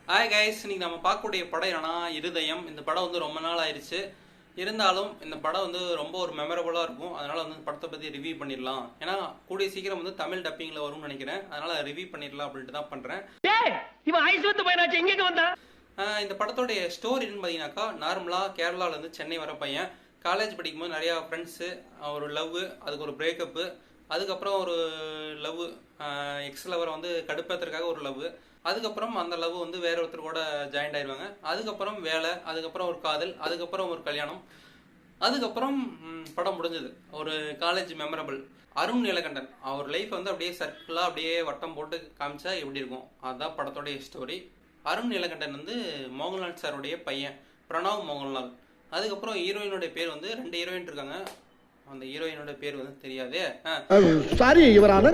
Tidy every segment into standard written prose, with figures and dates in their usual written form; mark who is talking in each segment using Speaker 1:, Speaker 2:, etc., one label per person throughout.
Speaker 1: Hi guys, இன்னைக்கு நம்ம பார்க்கக்கூடிய படம் என்னன்னா இருதயம். இந்த படம் வந்து ரொம்ப நாள் ஆயிடுச்சு. இருந்தாலும் இந்த படம் வந்து ரொம்ப ஒரு மெமரபுளாக இருக்கும். அதனால வந்து இந்த படத்தை பற்றி ரிவ்யூ பண்ணிடலாம். ஏன்னா கூடிய சீக்கிரம் வந்து தமிழ் டப்பிங்கில் வரும்னு நினைக்கிறேன். அதனால ரிவ்யூ பண்ணிடலாம் அப்படின்ட்டு தான் பண்ணுறேன். இந்த படத்தோடைய ஸ்டோரின்னு பார்த்தீங்கன்னாக்கா, நார்மலாக கேரளாவிலேருந்து சென்னை வர பையன் காலேஜ் படிக்கும்போது நிறையா ஃப்ரெண்ட்ஸு, ஒரு லவ், அதுக்கு ஒரு பிரேக்கப்பு, அதுக்கப்புறம் ஒரு லவ், எக்ஸ் லவரை வந்து கடுப்பேற்றுறதுக்காக ஒரு லவ், அதுக்கப்புறம் அந்த லவ் வந்து வேற ஒருத்தர் கூட ஜாயின்ட் ஆயிடுவாங்க, அதுக்கப்புறம் வேலை, அதுக்கப்புறம் ஒரு காதல், அதுக்கப்புறம் ஒரு கல்யாணம், அதுக்கப்புறம் படம் முடிஞ்சது. ஒரு காலேஜ் மெமரபிள். அருண் நீலகண்டன் அவர் லைஃப் வந்து அப்படியே சர்க்கிளாக அப்படியே வட்டம் போட்டு காமிச்சா எப்படி இருக்கும், அதுதான் படத்தோடைய ஸ்டோரி. அருண் நீலகண்டன் வந்து மோகன்லால் சாருடைய பையன், பிரணவ் மோகன்லால். அதுக்கப்புறம் ஹீரோயினுடைய பேர் வந்து 2 ஹீரோயின் இருக்காங்க. அந்த ஹீரோயினோட பேர் வந்து தெரியாதே.
Speaker 2: சாரி யுவரான,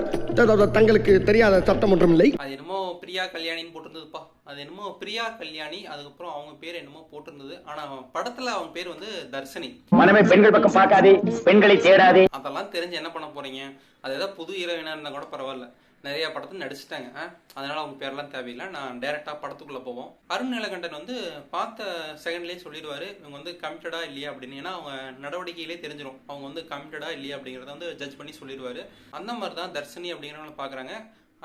Speaker 2: தங்களுக்கு தெரியாத சட்டம் ஒன்றும் இல்லை.
Speaker 1: அது என்னமோ பிரியா கல்யாணின்னு போட்டிருந்ததுப்பா. அது என்னமோ பிரியா கல்யாணி, அதுக்கப்புறம் அவங்க பேர் என்னமோ போட்டிருந்தது. ஆனா படத்துல அவங்க பேர் வந்து தர்ஷினி.
Speaker 3: மனமே பெண்கள் பக்கம் பார்க்காதே, பெண்களை தேடாதே.
Speaker 1: அதெல்லாம் தெரிஞ்சு என்ன பண்ண போறீங்க? அது ஏதாவது புது ஹீரோயினா இருந்தா கூட பரவாயில்ல, நிறைய படத்துல நடிச்சிட்டாங்க. அதனால அவங்க பேர்லாம் தேவையில்லை. நான் டைரக்டா படத்துக்குள்ள போவோம். அருண் நீலகண்டன் வந்து பார்த்த செகண்ட்லேயே சொல்லிடுவாரு இவங்க வந்து கமிட்டடா இல்லையா அப்படின்னு. ஏன்னா அவங்க நடவடிக்கையிலே தெரிஞ்சிடும் அவங்க வந்து கமிட்டடா இல்லையா அப்படிங்கிறத வந்து ஜட்ஜ் பண்ணி சொல்லிடுவாரு. அந்த மாதிரி தான் தர்ஷினி அப்படிங்கிறவங்க பாக்குறாங்க.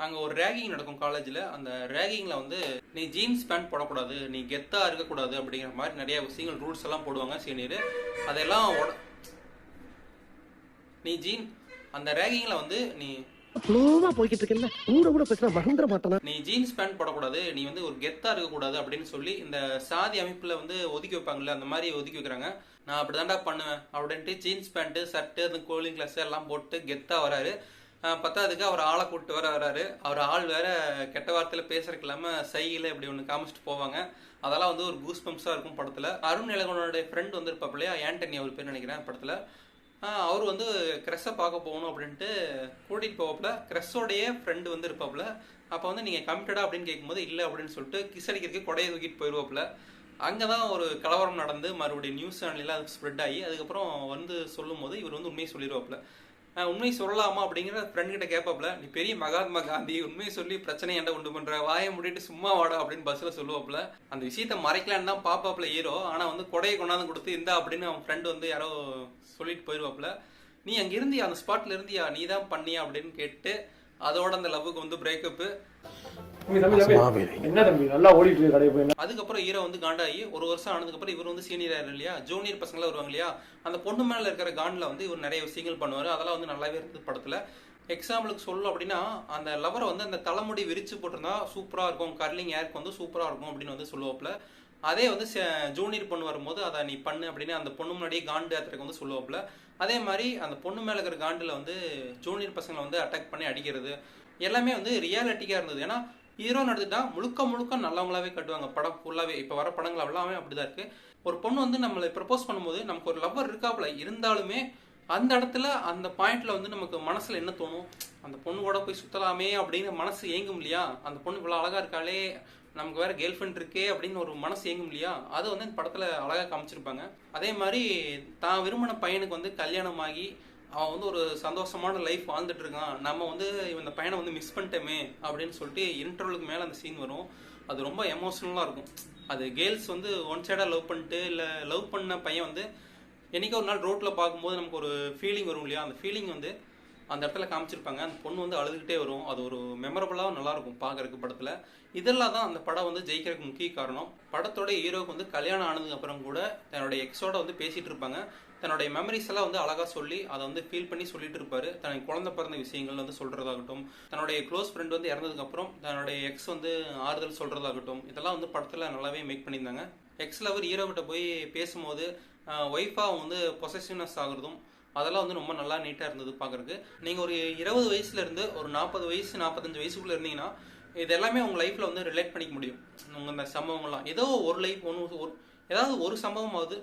Speaker 1: அங்கே ஒரு ரேகிங் நடக்கும் காலேஜில். அந்த ரேகிங்கில் வந்து நீ ஜீன்ஸ் பேண்ட் போடக்கூடாது, நீ கெத்தாக இருக்கக்கூடாது அப்படிங்கிற மாதிரி நிறைய விஷயங்கள் ரூல்ஸ் எல்லாம் போடுவாங்க சீனியர். அதெல்லாம் நீ அந்த ரேகிங்கில் வந்து நீ
Speaker 2: போய்கிட்டு இருக்கேன், கூட கூட பேசினா மறந்துட மாட்டேனா,
Speaker 1: நீ ஜீன்ஸ் பேண்ட் போடக்கூடாது, நீ வந்து ஒரு கெத்தா இருக்கக்கூடாது அப்படின்னு சொல்லி இந்த சாதி அமைப்புல வந்து ஒதுக்கி வைப்பாங்கல்ல, அந்த மாதிரி ஒதுக்கி வைக்கிறாங்க. நான் அப்படிதான்டா பண்ணுவேன் அப்படின்ட்டு ஜீன்ஸ் பேண்ட், ஷர்ட், அந்த கூலிங் கிளாஸ் எல்லாம் போட்டு கெத்தா வராரு. பத்தாவதுக்கு அவர் ஆளை கூப்பிட்டு வராரு. அவர் ஆள் வேற கெட்ட வார்த்தையில பேசுறதுக்கு இல்லாம சைகில இப்படி ஒன்று காமிச்சிட்டு போவாங்க. அதெல்லாம் வந்து ஒரு கூஸ் பம்ப்ஸா இருக்கும் படத்துல. அருண் நீலகண்டனுடைய ஃப்ரெண்ட் வந்து இருப்பாப்ல இல்லையா, ஆண்டனி அவர் பேர் நினைக்கிறேன் படத்துல. அவர் வந்து கிரெஸ்ஸை பார்க்க போகணும் அப்படின்ட்டு கூட்டிகிட்டு போவாப்புல. கிரெஸ்ஸோடைய ஃப்ரெண்டு வந்து இருப்பாப்புல. அப்போ வந்து நீங்கள் கமிட்டடா அப்படின்னு கேட்கும்போது இல்லை அப்படின்னு சொல்லிட்டு கிஸ் அடிக்கிறதுக்கு கொடையை தூக்கிட்டு போயிடுவாப்புல. அங்கே தான் ஒரு கலவரம் நடந்து மறுபடியும் நியூஸ் சேனல்லாம் அது ஸ்ப்ரெட் ஆகி அதுக்கப்புறம் வந்து சொல்லும் போது இவர் வந்து உண்மையை சொல்லிடுவாப்புல. உண்மையை சொல்லலாமா அப்படிங்கிற ஃப்ரெண்ட் கிட்ட கேட்பாப்புல. நீ பெரிய மகாத்மா காந்தி, உண்மையை சொல்லி பிரச்சனை ஏன்டா உண்டு பண்ற, வாயை முடிட்டு சும்மா வாடா அப்படின்னு பஸ்ல சொல்லுவாப்புல. அந்த விஷயத்த மறைக்கலான்னு தான் பாப்பாப்புல ஹீரோ. ஆனா வந்து கொடையை கொண்டாந்து கொடுத்து இந்தா அப்படின்னு அவன் ஃப்ரெண்ட் வந்து யாரோ சொல்லிட்டு போயிடுவாப்புல. நீ அங்க இருந்தியா, அந்த ஸ்பாட்ல இருந்தியா, நீ தான் பண்ணியா அப்படின்னு கேட்டு அதோட அந்த லவ்வுக்கு வந்து பிரேக்கப். அதுக்கப்புறம் ஹீரோ வந்து காண்டாகி ஒரு வருஷம் ஆனதுக்கப்புறம் இவர் வந்து சீனியர் ஆயிரு இல்லையா, ஜூனியர் பசங்களா வருவாங்க இல்லையா, அந்த பொண்ணு மேல இருக்கிற காண்டில் வந்து இவர் நிறைய விஷயங்கள் பண்ணுவார். அதெல்லாம் வந்து நல்லாவே இருந்தது படத்துல. எக்ஸாம்பிளுக்கு சொல்லணும் அப்படின்னா, அந்த லவரை வந்து அந்த தலைமுடி விரிச்சு போட்டிருந்தா சூப்பரா இருக்கும், கர்லிங் ஏருக்கு வந்து சூப்பரா இருக்கும் அப்படின்னு வந்து சொல்லுவாப்புல. அதே வந்து ஜூனியர் பொண்ணு வரும்போது அதை நீ பண்ணு அப்படின்னு அந்த பொண்ணு முன்னாடியே காண்டு ஏற்றுறதுக்கு வந்து சொல்லுவாப்புல. அதே மாதிரி அந்த பொண்ணு மேலே இருக்கிற காண்டில் வந்து ஜூனியர் பசங்களை வந்து அட்டாக் பண்ணி அடிக்கிறது எல்லாமே வந்து ரியாலிட்டிக்காக இருந்தது. ஏன்னா ஹீரோன்னு எடுத்துட்டா முழுக்க முழுக்க நல்லவங்களாவே கட்டுவாங்க படம் ஃபுல்லாகவே. இப்போ வர படங்கள் எல்லாமே அப்படிதான் இருக்கு. ஒரு பொண்ணு வந்து நம்மளை ப்ரப்போஸ் பண்ணும்போது நமக்கு ஒரு லவ்வர் இருக்காப்புல இருந்தாலுமே அந்த இடத்துல அந்த பாயிண்ட்ல வந்து நமக்கு மனசுல என்ன தோணும், அந்த பொண்ணு கூட போய் சுத்தலாமே அப்படின்னு மனசு ஏங்கும் இல்லையா. அந்த பொண்ணு இவ்வளோ அழகா இருக்காளே, நமக்கு வேற கேர்ள் ஃப்ரெண்ட் இருக்கே அப்படின்னு ஒரு மனசு ஏங்கும் இல்லையா. அது வந்து இந்த படத்துல அழகா காமிச்சிருப்பாங்க. அதே மாதிரி தான் விரும்பின பையனுக்கு வந்து கல்யாணம் ஆகி அவன் வந்து ஒரு சந்தோஷமான லைஃப் வாழ்ந்துட்டு இருக்கான், நம்ம வந்து இந்த பையனை வந்து மிஸ் பண்ணிட்டோமே அப்படின்னு சொல்லிட்டு இன்டர்வலுக்கு மேலே அந்த சீன் வரும். அது ரொம்ப எமோஷனலாக இருக்கும். அது கேர்ள்ஸ் வந்து ஒன் சைடாக லவ் பண்ணிட்டு இல்லை லவ் பண்ண பையன் வந்து என்னைக்கோ ஒரு நாள் ரோட்டில் பார்க்கும்போது நமக்கு ஒரு ஃபீலிங் வரும் இல்லையா, அந்த ஃபீலிங் வந்து அந்த இடத்துல காமிச்சிருப்பாங்க. அந்த பொண்ணு வந்து அழுதுகிட்டே வரும். அது ஒரு மெமரபுளாக நல்லாயிருக்கும் பார்க்கறதுக்கு படத்தில். இதெல்லாம் தான் அந்த படம் வந்து ஜெயிக்கிறதுக்கு முக்கிய காரணம். படத்தோட ஹீரோவுக்கு வந்து கல்யாணம் ஆனதுக்கு அப்புறம் கூட தன்னுடைய எக்ஸோட வந்து பேசிகிட்டு இருப்பாங்க. தன்னுடைய மெமரிஸ் எல்லாம் வந்து அழகாக சொல்லி அதை வந்து ஃபீல் பண்ணி சொல்லிட்டு இருப்பாரு. தனக்கு குழந்தை பிறந்த விஷயங்கள் வந்து சொல்கிறதாகட்டும், தன்னுடைய க்ளோஸ் ஃப்ரெண்ட் வந்து இறந்ததுக்கப்புறம் தன்னுடைய எக்ஸ் வந்து ஆறுதல் சொல்கிறதாகட்டும், இதெல்லாம் வந்து படத்தில் நல்லாவே மேக் பண்ணியிருந்தாங்க. எக்ஸ் லவர் ஹீரோக்கிட்ட போய் பேசும்போது ஒய்ஃபாக வந்து பொசசிவ்னஸ் ஆகுறதும் அதெல்லாம் வந்து ரொம்ப நல்லா நீட்டாக இருந்தது பார்க்குறதுக்கு. நீங்கள் ஒரு 20 வயசுலேருந்து ஒரு 40 வயசு 45 வயசுக்குள்ளே இருந்தீங்கன்னா இது எல்லாமே உங்கள் லைஃப்பில் வந்து ரிலேட் பண்ணிக்க முடியும். உங்கள் இந்த சம்பவங்கள்லாம் ஏதோ ஒரு லைஃப் ஏதாவது ஒரு சம்பவமாவது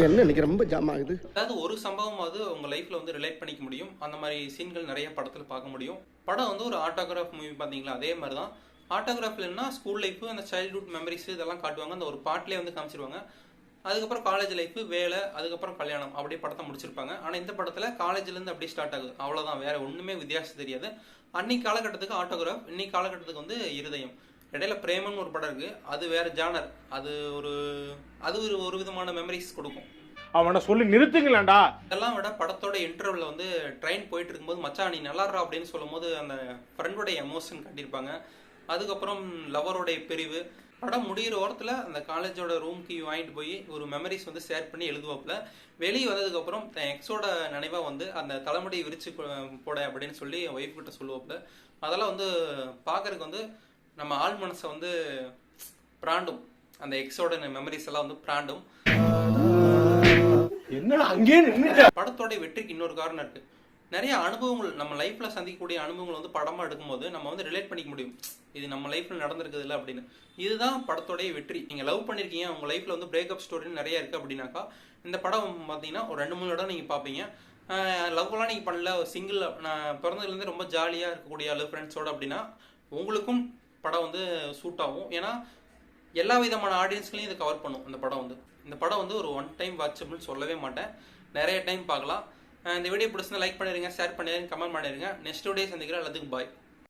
Speaker 2: என்ன இன்னைக்கு ரொம்ப ஜாம் ஆகுது,
Speaker 1: அதாவது ஒரு சம்பவமாவது உங்கள் லைஃப்பில் வந்து ரிலேட் பண்ணிக்க முடியும். அந்த மாதிரி சீன்கள் நிறைய படத்தில் பார்க்க முடியும். படம் வந்து ஒரு ஆட்டோகிராஃப் மூவி பார்த்தீங்களா, அதே மாதிரி தான். ஆட்டோகிராஃப்லன்னா ஸ்கூல் லைஃப், அந்த சைல்ட்ஹுட் மெமரிஸ் இதெல்லாம் காட்டுவாங்க. அந்த ஒரு பாட்டிலே வந்து காமிச்சிருவாங்க. அதுக்கப்புறம் காலேஜ் லைஃப், வேலை, அதுக்கப்புறம் கல்யாணம் அப்படியே படத்தை முடிச்சிருப்பாங்க. ஆனால் இந்த படத்தில் காலேஜ்லேருந்து அப்படியே ஸ்டார்ட் ஆகுது, அவ்வளோதான். வேற ஒன்றுமே வித்தியாசம் தெரியாது. அன்னைக்கு காலகட்டத்துக்கு ஆட்டோகிராஃப், இன்னைக்கு காலகட்டத்துக்கு வந்து இருதயம். இடையில பிரேமன் ஒரு படம் இருக்கு, அது வேற ஜானர், அது ஒரு விதமான மெமரிஸ் கொடுக்கும்.
Speaker 4: அவனை சொல்லி நிறுத்துங்களேன்டா.
Speaker 1: இதெல்லாம் விட படத்தோட இன்டர்வல்ல வந்து ட்ரெயின் போயிட்டு இருக்கும்போது மச்சான் நீ நல்லாடுறா அப்படின்னு சொல்லும் போது அந்த ஃப்ரெண்டோடைய எமோஷன் காட்டியிருப்பாங்க. அதுக்கப்புறம் லவரோடைய பிரிவு, படம் முடிகிற ஓரத்தில் அந்த காலேஜோட ரூம் கீ வாங்கிட்டு போய் ஒரு மெமரிஸ் வந்து ஷேர் பண்ணி எழுதுவாப்புல. வெளியே வந்ததுக்கப்புறம் தன் எக்ஸோட நினைவாக வந்து அந்த தலைமுடியை விரிச்சு போட அப்படின்னு சொல்லி ஒய்ஃப் கிட்ட சொல்லுவாப்புல. அதெல்லாம் வந்து பார்க்கறதுக்கு வந்து நம்ம ஆள் மனசை வந்து பிராண்டும், அந்த எக்ஸோட மெமரிஸ் எல்லாம் வந்து பிராண்டும்.
Speaker 4: என்னடா அங்கேயே நின்று.
Speaker 1: படத்தோட வெற்றிக்கு இன்னொரு காரணம் இருக்கு. நிறைய அனுபவங்கள் நம்ம லைஃப்ல சந்திக்கக்கூடிய அனுபவங்கள் வந்து படமா எடுக்கும்போது நம்ம வந்து ரிலேட் பண்ணிக்க முடியும், இது நம்ம லைஃப்ல நடந்திருக்குது இல்லை அப்படின்னு. இதுதான் படத்தோடைய வெற்றி. நீங்க லவ் பண்ணிருக்கீங்க, உங்க லைஃப்ல வந்து பிரேக்கப் ஸ்டோரின்னு நிறைய இருக்கு அப்படின்னாக்கா இந்த படம் பார்த்தீங்கன்னா ஒரு 2-3 இடம் நீங்க பார்ப்பீங்க. லவ்லாம் நீங்க பண்ணல, சிங்கிள், நான் பிறந்ததுலேருந்து ரொம்ப ஜாலியா இருக்கக்கூடிய லவ் ஃப்ரெண்ட்ஸோட அப்படின்னா உங்களுக்கும் படம் வந்து சூட் ஆகும். ஏன்னா எல்லா விதமான ஆடியன்ஸ்களையும் இதை கவர் பண்ணும் இந்த படம் வந்து. இந்த படம் வந்து ஒரு 1 டைம் வாட்சபிள்னு சொல்லவே மாட்டேன், நிறைய டைம் பார்க்கலாம். இந்த வீடியோ பிடிச்சிருந்தா லைக் பண்ணிடுங்க, ஷேர் பண்ணிடுங்க, கமெண்ட் பண்ணிடுங்க. நெக்ஸ்ட் வீடியோ சந்திக்கிறேன். எல்லாத்துக்கும் பாய்.